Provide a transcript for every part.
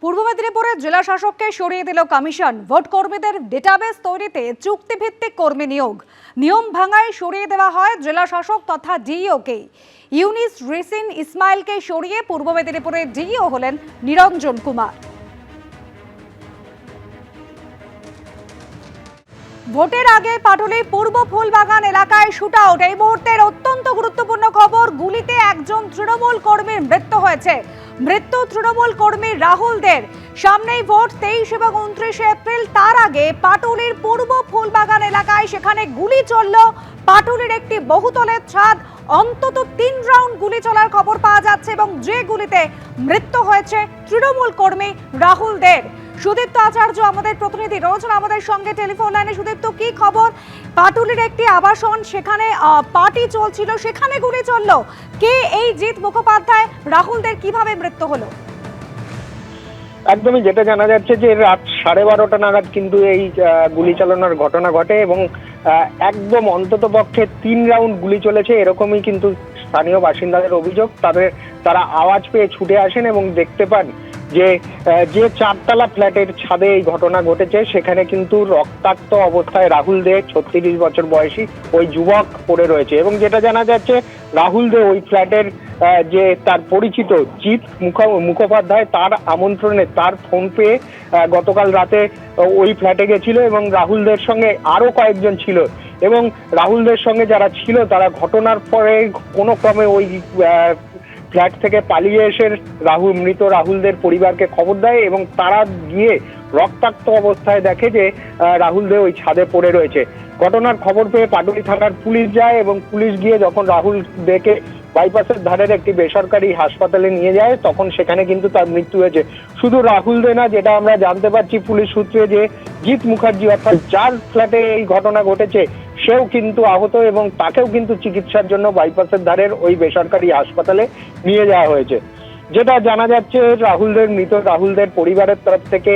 পূর্ব মেদিনীপুরের জেলা শাসককে সরিয়ে দিল কমিশন। ভোট কর্মীদের ডেটাবেস তৈরিতে চুক্তিভিত্তিক কর্মী নিয়ম ভাঙায় সরিয়ে দেওয়া হয় জেলা শাসক তথা ডিইওকে। ইউনিস রেসিন ইসমাইলকে সরিয়ে পূর্ব মেদিনীপুরের ডিইও হলেন নিরঞ্জন কুমার। ভোটের আগে পাটুলি পূর্ব ফুলবাগান এলাকায় শুটআউট। এই মুহূর্তের অত্যন্ত গুরুত্বপূর্ণ খবর, গুলিতে একজন তৃণমূল কর্মীর মৃত্যু হয়েছে। মৃত্যু তৃণমূল কর্মী রাহুল দের। সামনেই ভোট 23 এবং 29 এপ্রিল। তার আগে পাটুলির পূর্ব ফুলবাগান এলাকায় সেখানে গুলি চলল। পাটুলির একটি বহুতলের ছাদ, অন্তত 3 রাউন্ড গুলি চলার খবর পাওয়া যাচ্ছে এবং যে গুলিতে মৃত্যু হয়েছে তৃণমূল কর্মী রাহুল দের। সুদীপ্ত আচার্য আমাদের প্রতিনিধি রয়েছেন আমাদের সঙ্গে টেলিফোন লাইনে। সুদীপ্ত, কি খবর? পাটুলির একটি আবাসন, সেখানে পার্টি চলছিল, সেখানে গুলি চলল। কে এই জিৎ মুখোপাধ্যায়? রাহুলদের কিভাবে মৃত্যু হলো? একদমই যেটা জানা যাচ্ছে যে রাত 12:30 নাগাদ কিন্তু এই গুলি চালানোর ঘটনা ঘটে এবং একদম অন্তত পক্ষে 3 রাউন্ড গুলি চলেছে এরকমই কিন্তু স্থানীয় বাসিন্দাদের অভিযোগ। তারা আওয়াজ পেয়ে ছুটে আসেন এবং দেখতে পান যে 4তলা ফ্ল্যাটের ছাদে এই ঘটনা ঘটেছে সেখানে কিন্তু রক্তাক্ত অবস্থায় রাহুল দে 36 বছর বয়সী ওই যুবক পড়ে রয়েছে। এবং যেটা জানা যাচ্ছে রাহুল দে ওই ফ্ল্যাটের যে তার পরিচিত জিৎ মুখোপাধ্যায়, তার আমন্ত্রণে তার ফোন পেয়ে গতকাল রাতে ওই ফ্ল্যাটে গেছিল এবং রাহুলদের সঙ্গে আরো কয়েকজন ছিল এবং রাহুলদের সঙ্গে যারা ছিল তারা ঘটনার পরে কোনো ক্রমে ওই ফ্ল্যাট থেকে পালিয়ে এসে মৃত রাহুলদের পরিবারকে খবর দেয় এবং তারা গিয়ে রক্তাক্ত অবস্থায় দেখে যে রাহুল দে ওই ছাদে পড়ে রয়েছে। ঘটনার খবর পেয়ে পাটুলি থানার পুলিশ যায় এবং পুলিশ গিয়ে যখন রাহুল দেকে বাইপাসের ধারের একটি বেসরকারি হাসপাতালে নিয়ে যায় তখন সেখানে কিন্তু তার মৃত্যু হয়েছে। শুধু রাহুল দে না, যেটা আমরা জানতে পারছি পুলিশ সূত্রে, যে জিৎ মুখার্জি অর্থাৎ যার ফ্ল্যাটে এই ঘটনা ঘটেছে সেও কিন্তু আহত এবং তাকেও কিন্তু চিকিৎসার জন্য বাইপাসের ধারের ওই বেসরকারি হাসপাতালে নিয়ে যাওয়া হয়েছে। যেটা জানা যাচ্ছে মৃত রাহুলদের পরিবারের তরফ থেকে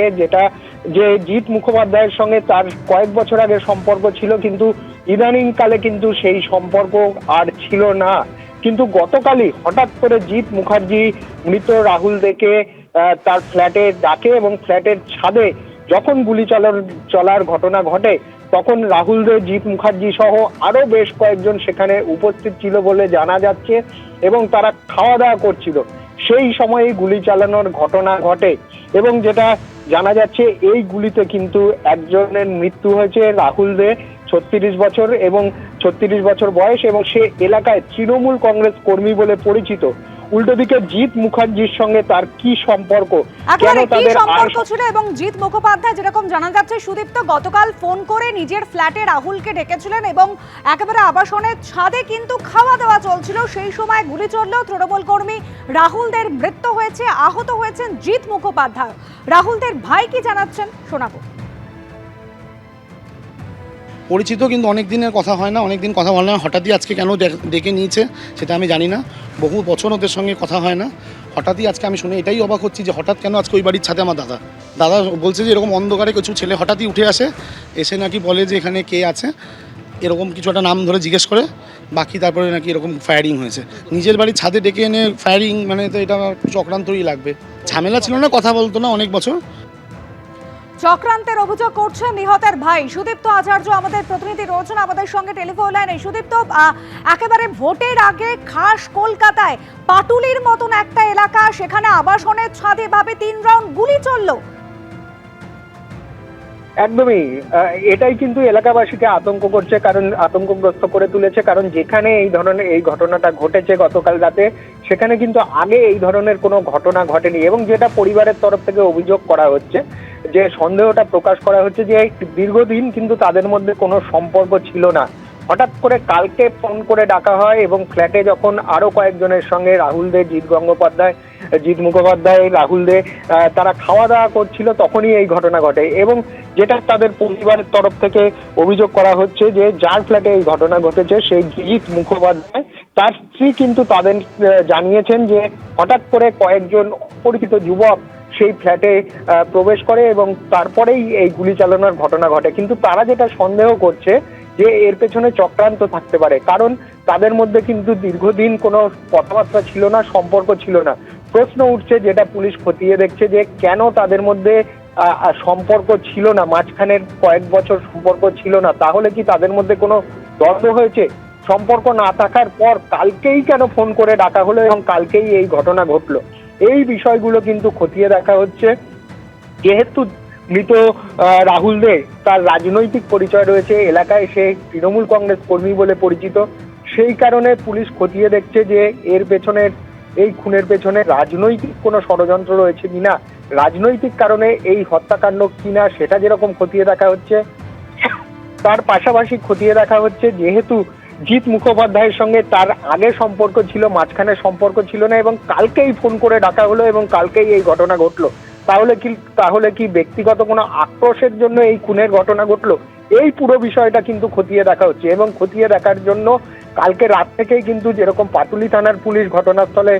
যে জিৎ মুখোপাধ্যায়ের সঙ্গে তার কয়েক বছর আগে সম্পর্ক ছিল, কিন্তু ইদানিং কালে কিন্তু সেই সম্পর্ক আর ছিল না। কিন্তু গতকালই হঠাৎ করে জিৎ মুখার্জি মৃত রাহুল দেকে তার ফ্ল্যাটে ডাকে এবং ফ্ল্যাটের ছাদে যখন গুলি চলার ঘটনা ঘটে তখন রাহুল দে, জিৎ মুখার্জি সহ আরো বেশ কয়েকজন সেখানে উপস্থিত ছিল বলে জানা যাচ্ছে এবং তারা খাওয়া দাওয়া করছিল। সেই সময় গুলি চালানোর ঘটনা ঘটে এবং যেটা জানা যাচ্ছে এই গুলিতে কিন্তু একজনের মৃত্যু হয়েছে। রাহুল দে 36 বছর এবং 36 বছর বয়স এবং সে এলাকায় তৃণমূল কংগ্রেস কর্মী বলে পরিচিত। উল্টো দিকে জিৎ মুখার্জির সঙ্গে তার কি সম্পর্ক, কেন তাদের সম্পর্ক ছিল? এবং জিৎ মুখোপাধ্যায় যেরকম জানা যাচ্ছে সুদীপ্ত, গতকাল ফোন করে নিজের ফ্ল্যাটে রাহুলকে ডেকেছিলেন এবং একেবারে আবাসনের ছাদে কিন্তু খাওয়া দাওয়া চলছিল। সেই সময় গুলি চলল, তৃণমূল কর্মী রাহুলদের মৃত্যু হয়েছে, আহত হয়েছেন জিৎ মুখোপাধ্যায়। রাহুলদের ভাই কি জানাচ্ছেন শোনাবো। পরিচিত, কিন্তু অনেক দিনের কথা হয় না, অনেক দিন কথা বলে না। হঠাৎই আজকে কেন ডেকে নিয়েছে সেটা আমি জানি না। বহু বছর ওদের সঙ্গে কথা হয় না, হঠাৎই আজকে আমি শুনে এটাই অবাক হচ্ছি যে হঠাৎ কেন আজকে ওই বাড়ির ছাদে আমার দাদা বলছে যে এরকম অন্ধকারে কিছু ছেলে হঠাৎই উঠে আসে, এসে নাকি বলে যে এখানে কে আছে, এরকম কিছু একটা নাম ধরে জিজ্ঞেস করে, বাকি তারপরে নাকি এরকম ফায়ারিং হয়েছে। নিজের বাড়ির ছাদে ডেকে এনে ফায়ারিং, মানে তো এটা চক্রান্তই লাগবে। ঝামেলা ছিল না, কথা বলতো না অনেক বছর। চক্রান্তের অভিযোগ করছে নিহতের ভাই। সুদীপ্ত আচার্য আমাদের প্রতিনিধি রয়েছেন আমাদের সঙ্গে টেলিফোন লাইনে। সুদীপ্ত, একেবারে ভোটের আগে খাস কলকাতায় পাটুলির মতন একটা এলাকা, সেখানে আবাসনের ছাদে ভাবে 3 রাউন্ড গুলি চলল। একদমই এটাই কিন্তু এলাকাবাসীকে আতঙ্কগ্রস্ত করে তুলেছে, কারণ যেখানে এই ঘটনাটা ঘটেছে গতকাল রাতে সেখানে কিন্তু আগে এই ধরনের কোনো ঘটনা ঘটেনি এবং যেটা পরিবারের তরফ থেকে অভিযোগ করা হচ্ছে, যে সন্দেহটা প্রকাশ করা হচ্ছে যে দীর্ঘদিন কিন্তু তাদের মধ্যে কোনো সম্পর্ক ছিল না। হঠাৎ করে কালকে ফোন করে ডাকা হয় এবং ফ্ল্যাটে যখন আরো কয়েকজনের সঙ্গে রাহুল দে, জিৎ মুখোপাধ্যায়, রাহুল দে তারা খাওয়া দাওয়া করছিল তখনই এই ঘটনা ঘটে এবং যেটা তাদের পরিবারের তরফ থেকে অভিযোগ করা হচ্ছে যে যার ফ্ল্যাটে এই ঘটনা ঘটেছে সেই জিৎ মুখোপাধ্যায়, তার স্ত্রী কিন্তু তাদের জানিয়েছেন যে হঠাৎ করে কয়েকজন অপরিচিত যুবক সেই ফ্ল্যাটে প্রবেশ করে এবং তারপরেই এই গুলি চালানোর ঘটনা ঘটে। কিন্তু তারা যেটা সন্দেহ করছে যে এর পেছনে চক্রান্ত থাকতে পারে, কারণ তাদের মধ্যে কিন্তু দীর্ঘদিন কোনো কথাবার্তা ছিল না, সম্পর্ক ছিল না। প্রশ্ন উঠছে, যেটা পুলিশ খতিয়ে দেখছে, যে কেন তাদের মধ্যে সম্পর্ক ছিল না, মাঝখানের কয়েক বছর সম্পর্ক ছিল না। তাহলে কি তাদের মধ্যে কোনো দ্বন্দ্ব হয়েছে? সম্পর্ক না থাকার পর কালকেই কেন ফোন করে ডাকা হলো এবং কালকেই এই ঘটনা ঘটলো? এই বিষয়গুলো কিন্তু খতিয়ে দেখা হচ্ছে। যেহেতু মৃত রাহুল দে, তার রাজনৈতিক পরিচয় রয়েছে, এলাকায় সে তৃণমূল কংগ্রেস কর্মী বলে পরিচিত, সেই কারণে পুলিশ খতিয়ে দেখছে যে এর পেছনে, এই খুনের পেছনে রাজনৈতিক কোনো ষড়যন্ত্র রয়েছে কিনা, রাজনৈতিক কারণে এই হত্যাকাণ্ড কিনা, সেটা যেরকম খতিয়ে দেখা হচ্ছে, তার পাশাপাশি খতিয়ে দেখা হচ্ছে যেহেতু জিৎ মুখোপাধ্যায়ের সঙ্গে তার আগে সম্পর্ক ছিল, মাঝখানে সম্পর্ক ছিল না, এবং কালকেই ফোন করে ডাকা হলো এবং কালকেই এই ঘটনা ঘটলো, তাহলে কি ব্যক্তিগত কোনো আক্রোশের জন্য এই খুনের ঘটনা ঘটলো? এই পুরো বিষয়টা কিন্তু খতিয়ে দেখা হচ্ছে। এবং খতিয়ে দেখার জন্য কালকে রাত থেকেই কিন্তু, যেরকম পাটুলি থানার পুলিশ ঘটনাস্থলে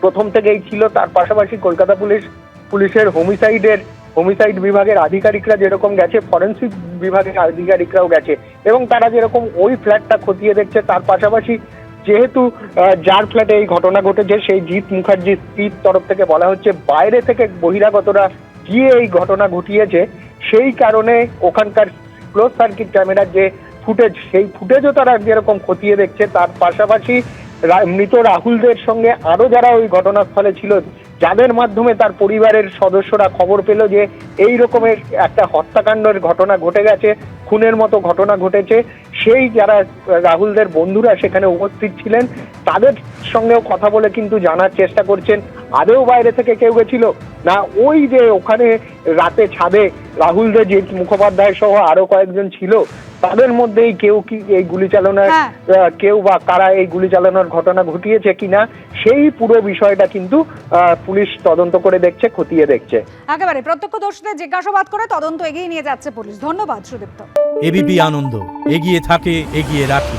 প্রথম থেকেই ছিল, তার পাশাপাশি কলকাতা পুলিশের হোমিসাইড বিভাগের আধিকারিকরা যেরকম গেছে, ফরেন্সিক বিভাগের আধিকারিকরাও গেছে, এবং তারা যেরকম ওই ফ্ল্যাটটা খতিয়ে দেখছে, তার পাশাপাশি যেহেতু যার ফ্ল্যাটে এই ঘটনা ঘটেছে সেই জিৎ মুখার্জির স্ত্রীর তরফ থেকে বলা হচ্ছে বাইরে থেকে বহিরাগতরা গিয়ে এই ঘটনা ঘটিয়েছে, সেই কারণে ওখানকার ক্লোজ সার্কিট ক্যামেরার যে ফুটেজ, সেই ফুটেজও তারা যেরকম খতিয়ে দেখছে। তার পাশাপাশি মৃত রাহুলদের সঙ্গে আরো যারা ওই ঘটনাস্থলে ছিল, যাদের মাধ্যমে তার পরিবারের সদস্যরা খবর পেল যে এই রকমের একটা হত্যাকাণ্ডের ঘটনা ঘটে গেছে, খুনের মতো ঘটনা ঘটেছে, সেই যারা রাহুলদের বন্ধুরা সেখানে উপস্থিত ছিলেন, তাদের সঙ্গেও কথা বলে কিন্তু জানার চেষ্টা করছেন আদেও বাইরে থেকে কেউ গেছিল না, ওই যে ওখানে রাতে ছাদে রাহুলদের যে মুখোপাধ্যায় সহ আরো কয়েকজন ছিল, তাদের মধ্যেই কেউ কি এই গুলি চালনার কেউ বা কারা এই গুলি চালানোর ঘটনা ঘটিয়েছে কিনা, সেই পুরো বিষয়টা কিন্তু পুলিশ তদন্ত করে দেখছে, খতিয়ে দেখছে। একেবারে প্রত্যক্ষদর্শীদের জিজ্ঞাসাবাদ করে তদন্ত এগিয়ে নিয়ে যাচ্ছে পুলিশ। ধন্যবাদ সুদীপ্ত। এবিপি আনন্দ, এগিয়ে থাকে, এগিয়ে রাখে।